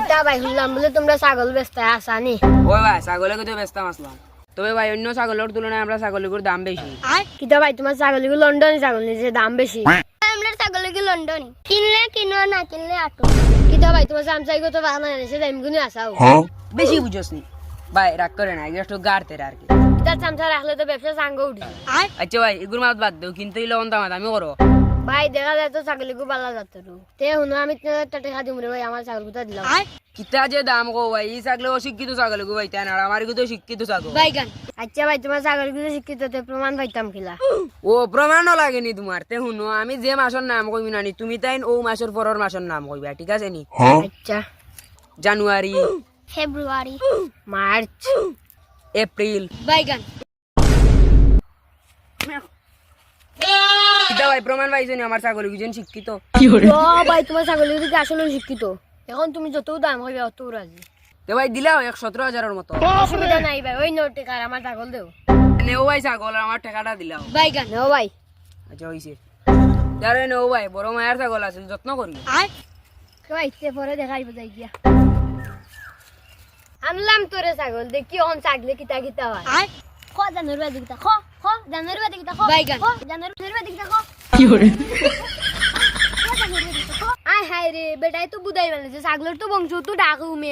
কিতা ভাই শুনলাম বলে তোমরা ছাগল বেচতে আসানি? ওই ভাই ছাগলে তো বেচতাম আসলাম, তবে ভাই অন্য ছাগলের তুলনায় আমরা ছাগলগুলোর দাম বেশি। কিতা ভাই তোমার ছাগলগুলো লন্ডনে ছাগল নিচে দাম বেশি? আমরা ছাগলকে লন্ডন কিনলে কিনো না কিনলে আটো। কিতা ভাই তোমার চামচাই কত বানা এনেছে দাম গুনে আসাও? বেশি বুঝোস নি ভাই, রাগ করে না, একটু গাড়তে আর কি। কিতা চামচা রাখলে তো ব্যবসা সাঙ্গ উঠে। আচ্ছা ভাই এগুলো মাত বাদ দেও, কিন্তু এই লবণ দামাত আমি করো। ভাই দেখা যায় তো ছাগলকে পালা যাচ্ছে তে শুনো আমি টাকা দিম রে ভাই, আমার ছাগল কোথা দিলাম? কিতা যে দাম গো ভাই, এই ছাগলে অশিক্ষিত ছাগল গো ভাই, তাই না? আমার তো শিক্ষিত ছাগল। আচ্ছা ভাই তোমার ছাগলগুলো শিক্ষিত তে প্রমাণ পাইতাম কিলা? ও প্রমাণও লাগেনি তোমার, তে শুনো আমি যে মাসের নাম কইবি নানি, তুমি তাই ও মাসের পরের মাসের নাম কইবা, ঠিক আছে নি? আচ্ছা জানুয়ারি, ফেব্রুয়ারি, মার্চ, এপ্রিল। বাইগান। কিতা ভাই প্রমাণ পাইছো নি আমার ছাগল দুজন শিক্ষিত? ও ভাই তোমার ছাগলগুলো কি আসলে শিক্ষিত? এখন তুমি যত দাম হইবে অত রাজি। তে ভাই দিলাও 117,000 মতো। অসুবিধা নাই ভাই, ওই নোট টাকা আমার ছাগল দেও। নেও ভাই ছাগল, আমার টাকাটা দিলাও। বাইগান ও ভাই। আচ্ছা হইছে, তারে নেও ভাই, বড় মায়ের ছাগল আছে, যত্ন করি। ভাই তে পরে দেখাইব যাই গিয়া। আনলাম তোরে ছাগল, দেখি অন ছাগলে কিতা কিতা হয়। খ জানুয়ারি দিকটা খ খ জানুয়ারি দিকটা খ বাইগান। খ জানুয়ারি দিকটা খ আয় হায় রে বেটাই তো বুঝাই মানে ছাগলের তো বংশ তো ডাক উমে